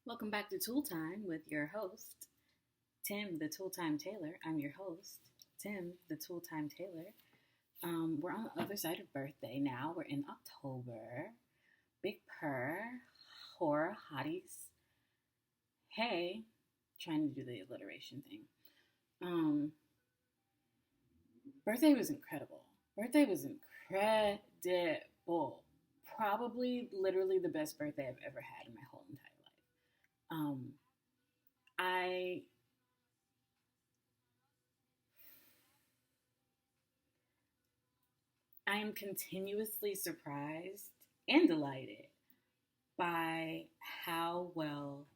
Welcome back to Tool Time with your host, Tim the Tool Time Taylor. I'm your host, Tim the Tool Time Taylor. We're on the other side of birthday now. We're in October. Big purr, horror, hotties. Hey, trying to do the alliteration thing. Um, Birthday was incredible. Birthday was incredible. Probably, literally the best birthday I've ever had in my whole entire life. I I am continuously surprised and delighted by how well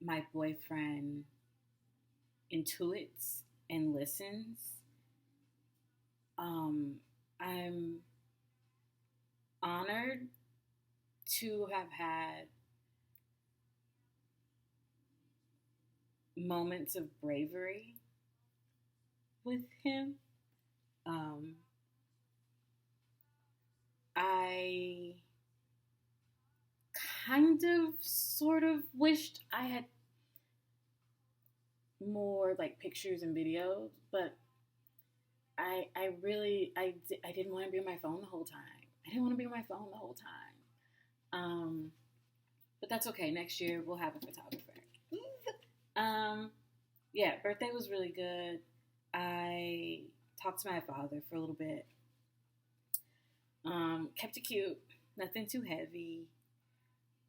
my boyfriend intuits and listens. I'm honored to have had moments of bravery with him. Um, I kind of sort of wished I had more like pictures and videos, but I didn't want to be on my phone the whole time. I didn't want to be on my phone the whole time. But that's okay. Next year we'll have a photographer. um, yeah, birthday was really good. I talked to my father for a little bit. Kept it cute, nothing too heavy.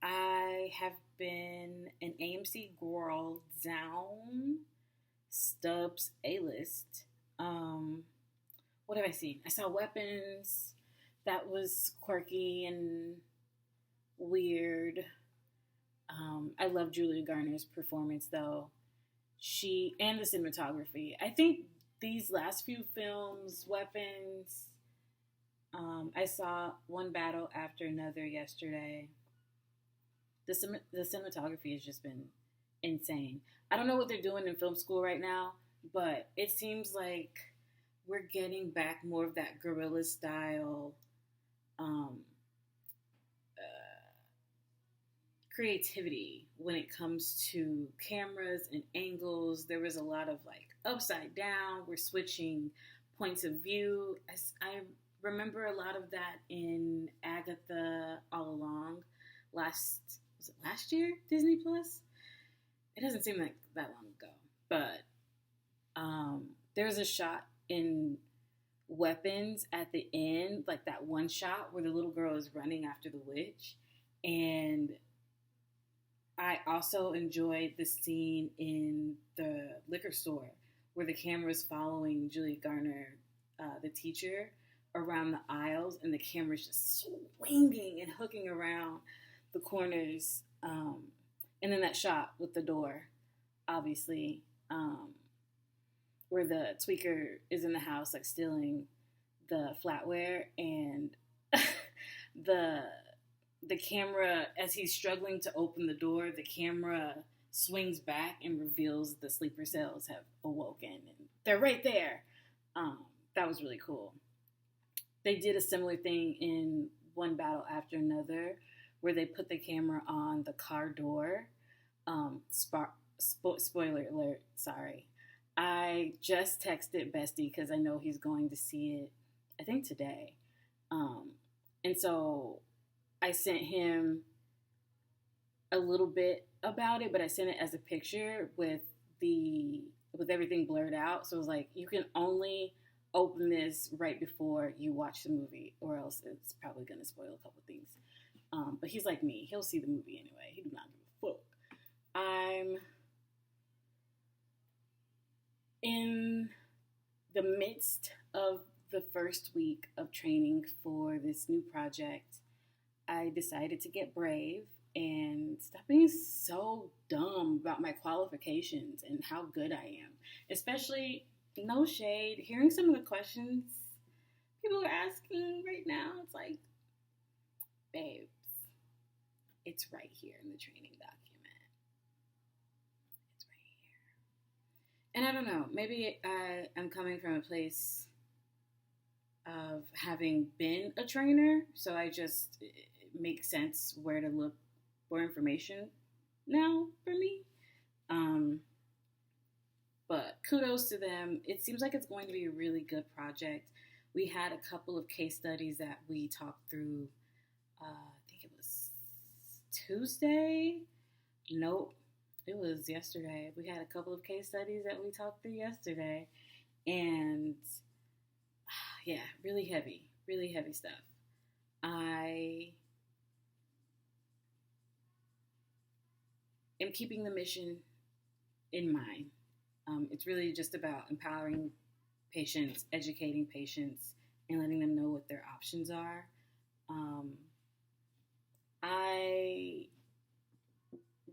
I have been an AMC girl down. Stubbs A list. What have I seen? I saw Weapons. That was quirky and weird. I love Julia Garner's performance though. She and the cinematography. I think these last few films, Weapons. I saw One Battle After Another yesterday. The cinematography has just been insane. I don't know what they're doing in film school right now, but it seems like we're getting back more of that guerrilla style um, creativity when it comes to cameras and angles. There was a lot of like upside down. We're switching points of view. I remember a lot of that in Agatha All Along. Was it last year? Disney Plus. It doesn't seem like that long ago, but there's a shot in Weapons at the end, like that one shot where the little girl is running after the witch, and I also enjoyed the scene in the liquor store where the camera is following Julia Garner, the teacher, around the aisles, and the camera's just swinging and hooking around the corners. And then that shot with the door, obviously, where the tweaker is in the house, like stealing the flatware, and the the camera, as he's struggling to open the door, the camera swings back and reveals the sleeper cells have awoken, and they're right there. That was really cool. They did a similar thing in One Battle After Another, where they put the camera on the car door. Spoiler alert, sorry. I just texted Bestie because I know he's going to see it, I think today. And so I sent him a little bit about it, but I sent it as a picture with everything blurred out. So it was like, you can only open this right before you watch the movie, or else it's probably going to spoil a couple things. But he's like me; he'll see the movie anyway. He do not give a fuck. I'm in the midst of the first week of training for this new project. I decided to get brave and stop being so dumb about my qualifications and how good I am. Especially, no shade, hearing some of the questions people are asking right now, it's like, babes, it's right here in the training document. It's right here. And I don't know, maybe I am coming from a place of having been a trainer, so it makes sense where to look more information now for me. Um, but kudos to them. It seems like it's going to be a really good project. We had a couple of case studies that we talked through. I think it was Tuesday. Nope, it was yesterday. We had a couple of case studies that we talked through yesterday, and yeah, really heavy stuff. I am keeping the mission in mind. It's really just about empowering patients, educating patients, and letting them know what their options are. Um, I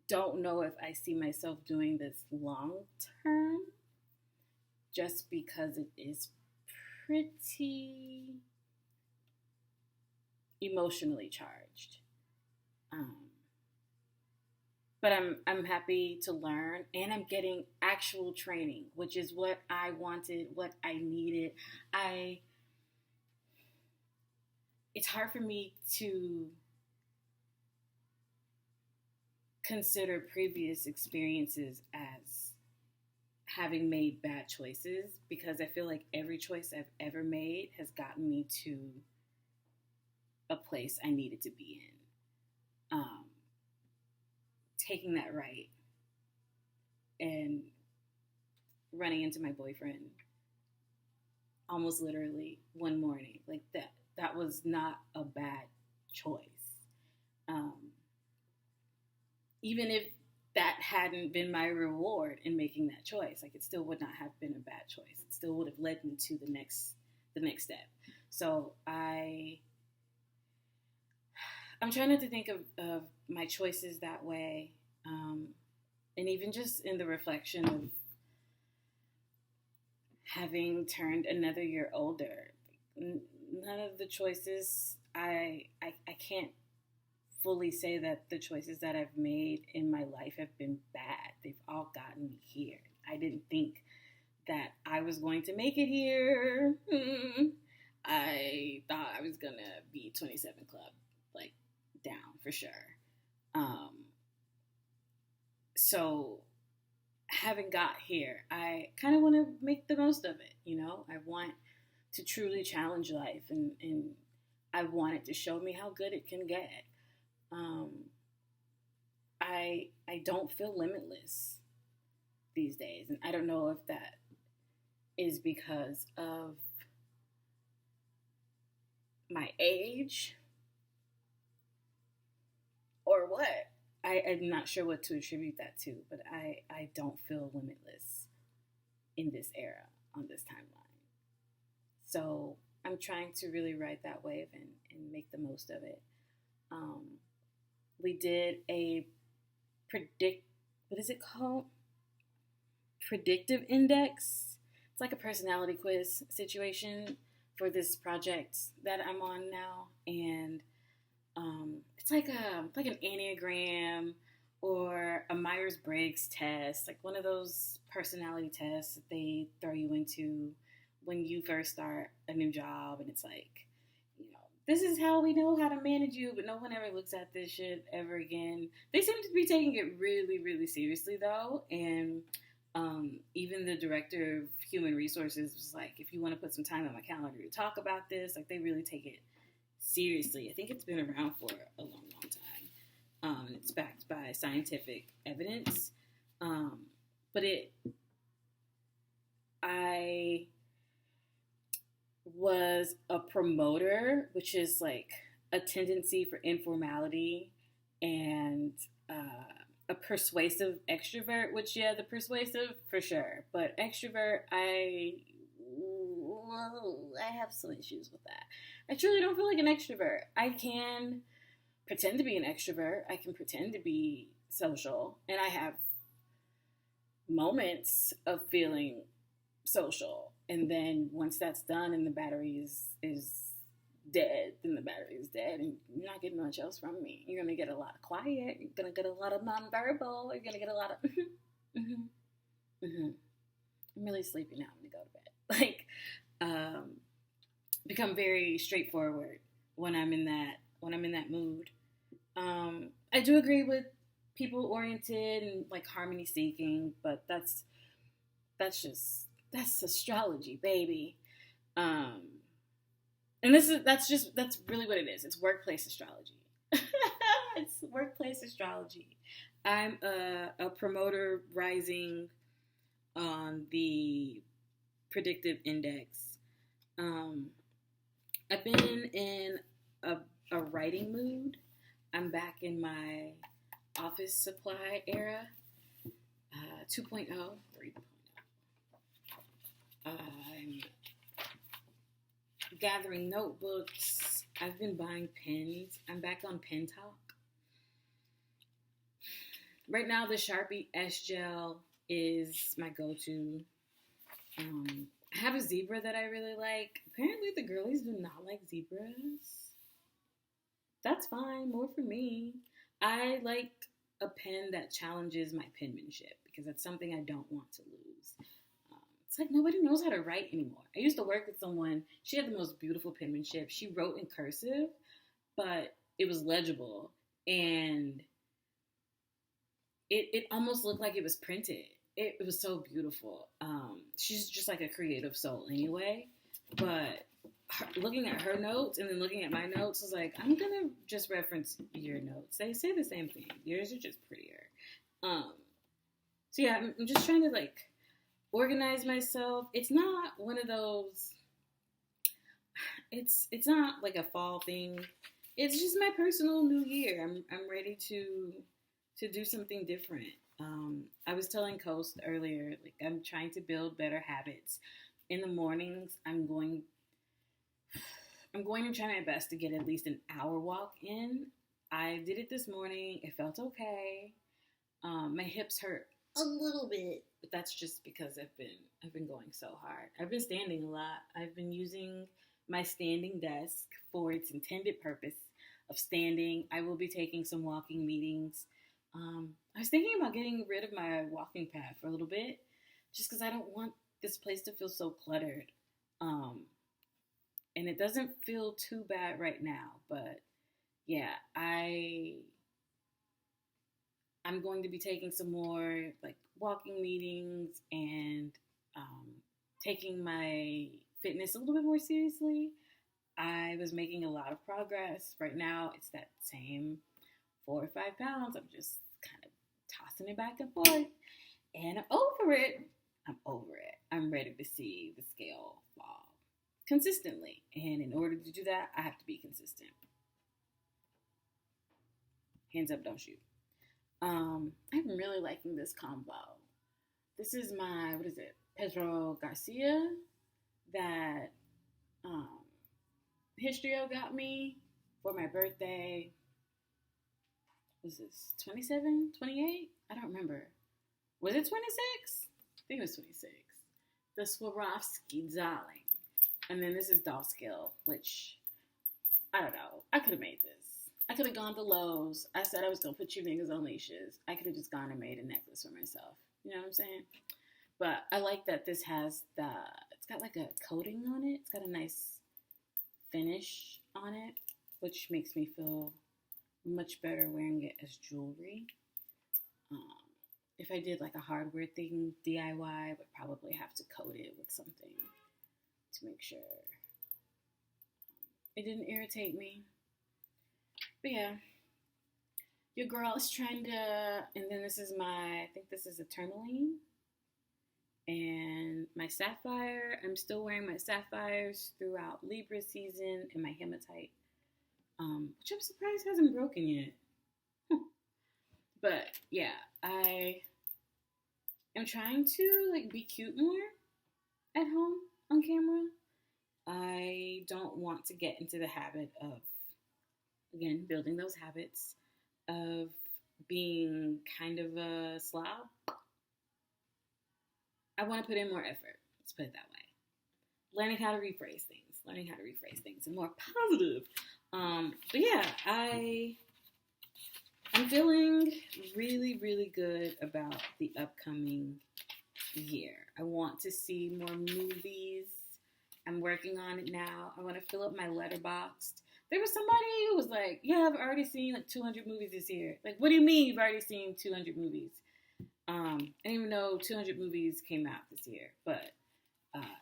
don't know if I see myself doing this long term, just because it is pretty emotionally charged. Um, but I'm happy to learn, and I'm getting actual training, which is what I wanted, what I needed. I It's hard for me to consider previous experiences as having made bad choices, because I feel like every choice I've ever made has gotten me to a place I needed to be in. Taking that right and running into my boyfriend almost literally one morning, like that was not a bad choice. Um, Even if that hadn't been my reward in making that choice, like, it still would not have been a bad choice. It still would have led me to the next step. So I'm trying not to think of my choices that way. And even just in the reflection of having turned another year older, none of the choices, I can't fully say that the choices that I've made in my life have been bad. They've all gotten me here. I didn't think that I was going to make it here. I thought I was gonna be 27 Club, like, down for sure. So having got here, I kind of want to make the most of it. I want to truly challenge life, and I want it to show me how good it can get. I don't feel limitless these days, and I don't know if that is because of my age or what. I'm not sure what to attribute that to, but I don't feel limitless in this era, on this timeline. So I'm trying to really ride that wave and make the most of it. We did a what is it called? Predictive index. It's like a personality quiz situation for this project that I'm on now, and it's like an Enneagram or a Myers-Briggs test, like one of those personality tests that they throw you into when you first start a new job, and it's like, this is how we know how to manage you, but no one ever looks at this shit ever again. They seem to be taking it really, really seriously, though, and even the director of human resources was like, if you want to put some time on my calendar to talk about this, like, they really take it seriously. I think it's been around for a long, long time. It's backed by scientific evidence. But I was a promoter, which is like a tendency for informality, and a persuasive extrovert, which, yeah, the persuasive for sure, but extrovert, I have some issues with that. I truly don't feel like an extrovert. I can pretend to be an extrovert. I can pretend to be social, and I have moments of feeling social. And then once that's done and the battery is dead, then the battery is dead, and you're not getting much else from me. You're gonna get a lot of quiet. You're gonna get a lot of nonverbal. You're gonna get a lot of I'm really sleepy now. I'm gonna go to bed. Like, become very straightforward when I'm in that mood. I do agree with people oriented and like harmony seeking, but that's astrology, baby. Um, and that's really what it is. It's workplace astrology. It's workplace astrology. I'm a promoter rising on the predictive index. Um, I've been in a, a writing mood. I'm back in my office supply era, 2.0, 3.0. I'm gathering notebooks. I've been buying pens. I'm back on Pen Talk. Right now, the Sharpie S Gel is my go-to. I have a zebra that I really like. Apparently, the girlies do not like zebras. That's fine. More for me. I like a pen that challenges my penmanship because that's something I don't want to lose. It's like nobody knows how to write anymore. I used to work with someone. She had the most beautiful penmanship. She wrote in cursive, but it was legible. And it almost looked like it was printed. It was so beautiful. She's just like a creative soul anyway. But looking at her notes and then looking at my notes, I was like, I'm going to just reference your notes. They say the same thing. Yours are just prettier. So yeah, I'm just trying to like organize myself. It's not one of those, it's not like a fall thing. It's just my personal new year. I'm ready to do something different. I was telling Coast earlier, like I'm trying to build better habits. In the mornings, I'm going to try my best to get at least an hour walk in. I did it this morning. It felt okay. My hips hurt a little bit, but that's just because I've been going so hard. I've been standing a lot. I've been using my standing desk for its intended purpose of standing. I will be taking some walking meetings. I was thinking about getting rid of my walking pad for a little bit, just because I don't want this place to feel so cluttered. And it doesn't feel too bad right now, but yeah, I'm going to be taking some more like walking meetings and taking my fitness a little bit more seriously. I was making a lot of progress. Right now, it's that same 4 or 5 pounds. I'm just kind of tossing it back and forth, and I'm over it. I'm ready to see the scale fall consistently, and in order to do that, I have to be consistent. Hands up, don't shoot. I'm really liking this combo. This is my, what is it, Pedro Garcia that Histrio got me for my birthday. Was this 27, 28? I don't remember. Was it 26? I think it was 26. The Swarovski Darling. And then this is Doll Skill, which, I don't know. I could have made this. I could have gone to Lowe's. I said I was going to put you niggas on leashes. I could have just gone and made a necklace for myself. You know what I'm saying? But I like that this has it's got like a coating on it. It's got a nice finish on it, which makes me feel much better wearing it as jewelry. If I did like a hardware thing DIY, I would probably have to coat it with something to make sure it didn't irritate me. But yeah, your girl is trying to, and then this is I think this is a tourmaline. And my sapphire, I'm still wearing my sapphires throughout Libra season and my hematite, which I'm surprised hasn't broken yet. But yeah, I am trying to like be cute more at home on camera. I don't want to get into the habit of, again, building those habits of being kind of a slob. I want to put in more effort. Let's put it that way. Learning how to rephrase things and more positive. But yeah, I'm feeling really, really good about the upcoming year. I want to see more movies. I'm working on it now. I want to fill up my Letterboxd. There was somebody who was like, "Yeah, I've already seen like 200 movies this year." Like, what do you mean you've already seen 200 movies? I didn't even know 200 movies came out this year, but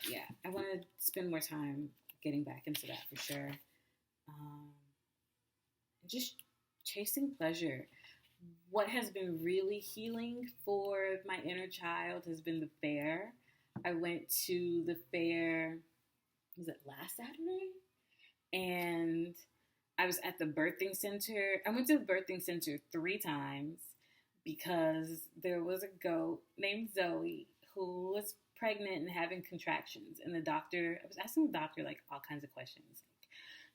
yeah, I want to spend more time getting back into that for sure. Um, just chasing pleasure. What has been really healing for my inner child has been the fair. I went to the fair, was it last Saturday? And I was at the birthing center. I went to the birthing center 3 times because there was a goat named Zoe who was pregnant and having contractions. And the doctor, I was asking the doctor like all kinds of questions. Like,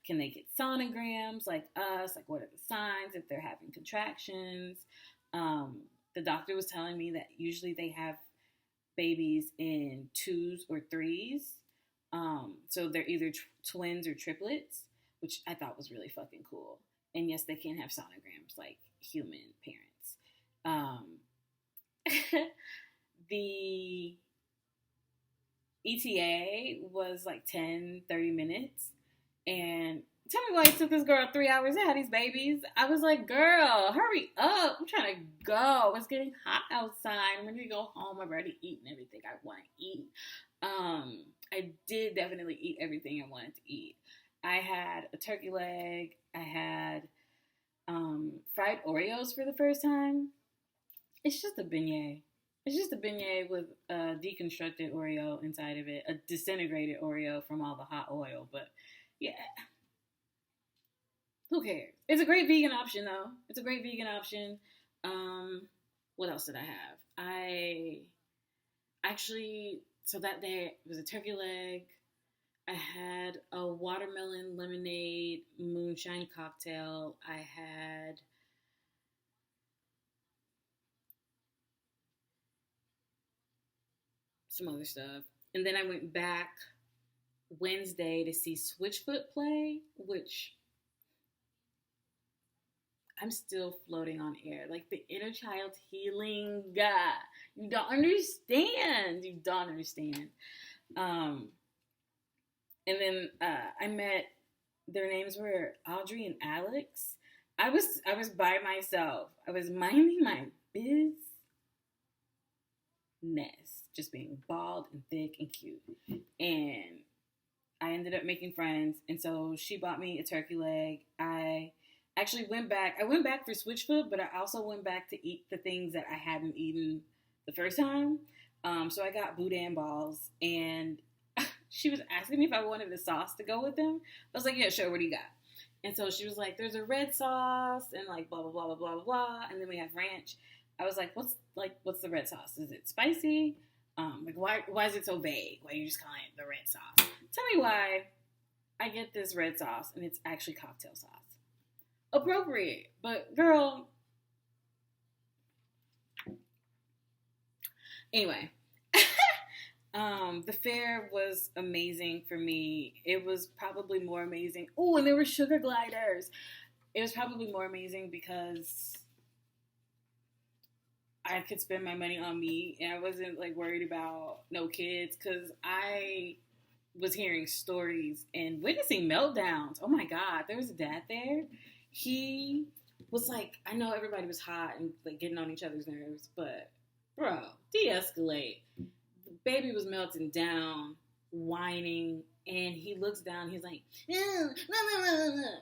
can they get sonograms like us? Like, what are the signs if they're having contractions? The doctor was telling me that usually they have babies in twos or threes. So they're either twins or triplets, which I thought was really fucking cool. And yes, they can have sonograms like human parents. The ETA was like 10-30 minutes. And tell me why it took this girl 3 hours to have these babies. I was like, girl, hurry up. I'm trying to go. It's getting hot outside. I'm ready to go home. I've already eaten everything I want to eat. I did definitely eat everything I wanted to eat. I had a turkey leg. I had fried Oreos for the first time. It's just a beignet. It's just a beignet with a deconstructed Oreo inside of it, a disintegrated Oreo from all the hot oil. But yeah, who cares? It's a great vegan option, though. It's a great vegan option. What else did I have? I actually, so that day it was a turkey leg. I had a watermelon lemonade moonshine cocktail. I had some other stuff. And then I went back Wednesday to see Switchfoot play, which I'm still floating on air. Like the inner child healing. You don't understand. You don't understand. And then I met, their names were Audrey and Alex. I was by myself. I was minding my business, just being bald and thick and cute. And I ended up making friends, and so she bought me a turkey leg. I actually went back. I went back for Switchfoot, but I also went back to eat the things that I hadn't eaten the first time. So I got boudin balls, and she was asking me if I wanted a sauce to go with them. I was like, yeah, sure. What do you got? And so she was like, there's a red sauce and like blah, blah, blah, blah, blah, blah, blah. And then we have ranch. I was like, what's the red sauce? Is it spicy? Like, why is it so vague? Why are you just calling it the red sauce? Tell me why I get this red sauce and it's actually cocktail sauce. Appropriate. But girl, anyway, the fair was amazing for me. It was probably more amazing. Oh, and there were sugar gliders. It was probably more amazing because I could spend my money on me and I wasn't like worried about no kids because I was hearing stories and witnessing meltdowns. Oh my God, there was a dad there. He was like, I know everybody was hot and like getting on each other's nerves, but bro, de-escalate. The baby was melting down, whining, and he looks down. He's like, no.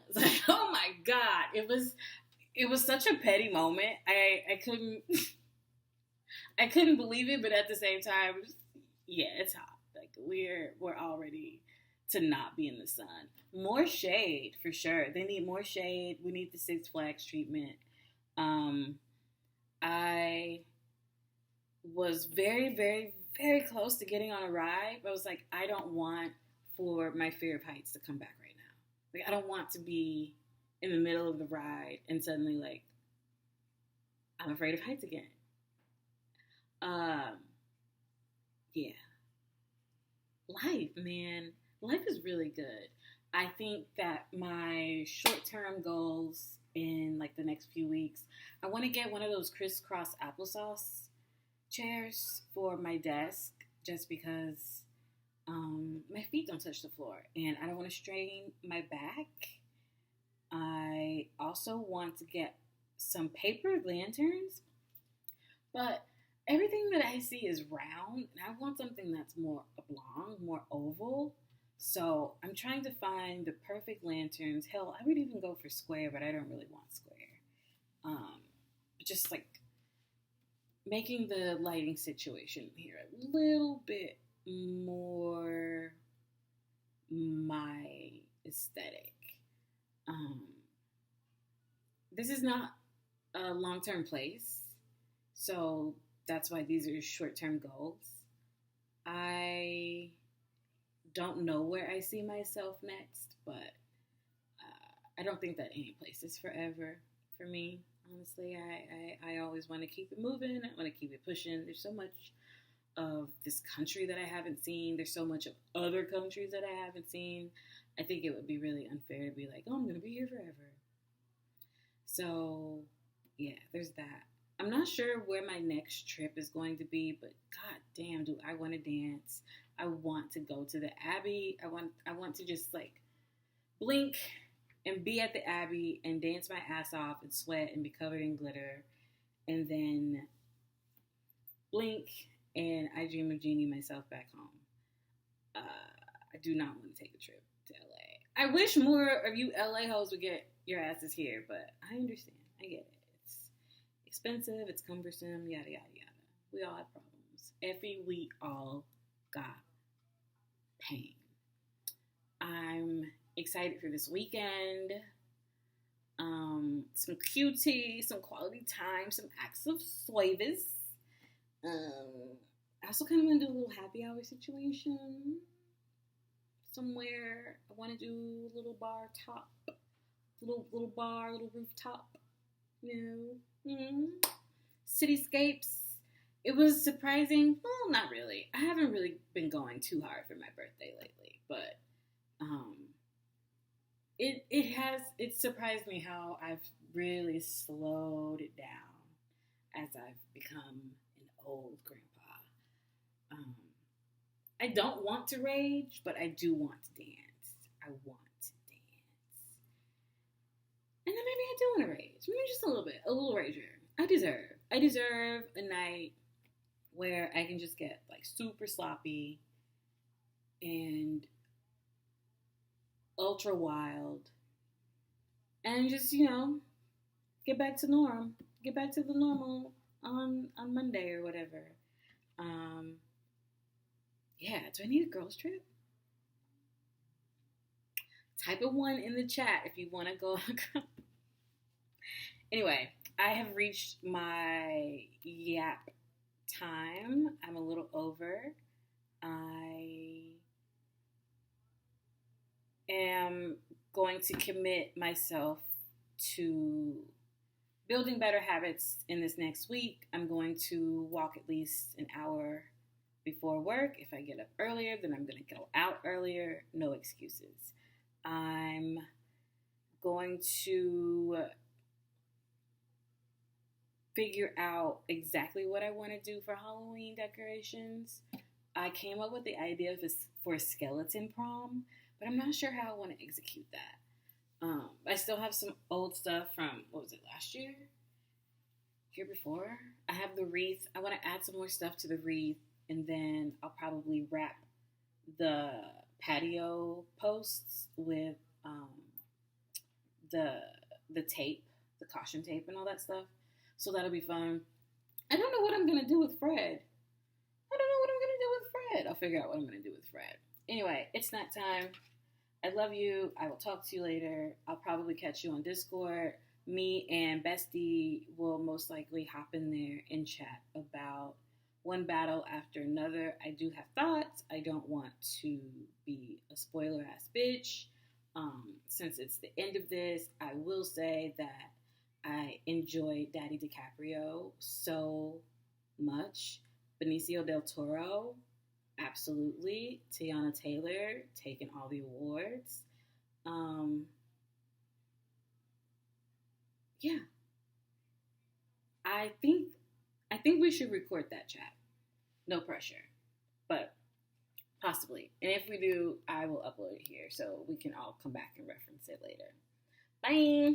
It's like, oh my God, it was such a petty moment. I couldn't I couldn't believe it, but at the same time, yeah, it's hot. Like we're all ready to not be in the sun. More shade for sure. They need more shade. We need the Six Flags treatment. I was very, very, very close to getting on a ride, but I was like, I don't want for my fear of heights to come back right now. Like I don't want to be in the middle of the ride and suddenly like I'm afraid of heights again. Yeah. Life, man. Life is really good. I think that my short-term goals in like the next few weeks, I want to get one of those crisscross applesauce chairs for my desk just because my feet don't touch the floor and I don't want to strain my back. I also want to get some paper lanterns, but everything that I see is round, and I want something that's more oblong, more oval. So I'm trying to find the perfect lanterns. Hell, I would even go for square, but I don't really want square. Um, just like making the lighting situation here a little bit more my aesthetic. Um, this is not a long term place, so that's why these are short term goals. I don't know where I see myself next, but I don't think that any place is forever for me. Honestly, I always want to keep it moving. I want to keep it pushing. There's so much of this country that I haven't seen. There's so much of other countries that I haven't seen. I think it would be really unfair to be like, oh, I'm going to be here forever. So, yeah, there's that. I'm not sure where my next trip is going to be, but god damn, do I want to dance. I want to go to the Abbey. I want to just like blink and be at the Abbey and dance my ass off and sweat and be covered in glitter, and then blink and I dream of Jeannie myself back home. I do not want to take a trip to LA. I wish more of you LA hoes would get your asses here, but I understand. I get it. It's expensive, it's cumbersome, yada, yada, yada. We all have problems. Effie, we all got pain. I'm excited for this weekend. Some QT, some quality time, some acts of service. I also kind of want to do a little happy hour situation somewhere. I want to do a little bar top, little bar, little rooftop. Cityscapes. It was surprising. Well, not really. I haven't really been going too hard for my birthday lately, but it surprised me how I've really slowed it down as I've become an old grandpa. I don't want to rage, but I do want to dance. I want to dance. And then maybe I do want to rage. Maybe just a little bit. A little rager. I deserve a night where I can just get like super sloppy and ultra wild and just, get back to norm. Get back to the normal on Monday or whatever. Yeah, do I need a girls trip? Type a 1 in the chat if you want to go. Anyway, I have reached my yap time. I'm a little over. I am going to commit myself to building better habits in this next week. I'm going to walk at least an hour before work. If I get up earlier, then I'm going to go out earlier. No excuses. I'm going to figure out exactly what I want to do for Halloween decorations. I came up with the idea for a skeleton prom, but I'm not sure how I want to execute that. I still have some old stuff from, last year? Year before? I have the wreath. I want to add some more stuff to the wreath, and then I'll probably wrap the patio posts with the tape, the caution tape and all that stuff. So that'll be fun. I don't know what I'm going to do with Fred. I'll figure out what I'm going to do with Fred. Anyway, it's night time. I love you. I will talk to you later. I'll probably catch you on Discord. Me and Bestie will most likely hop in there and chat about one battle after another. I do have thoughts. I don't want to be a spoiler-ass bitch. Since it's the end of this, I will say that I enjoyed Daddy DiCaprio so much. Benicio del Toro, absolutely. Teyana Taylor, taking all the awards. Yeah. I think we should record that chat. No pressure. But possibly. And if we do, I will upload it here so we can all come back and reference it later. Bye.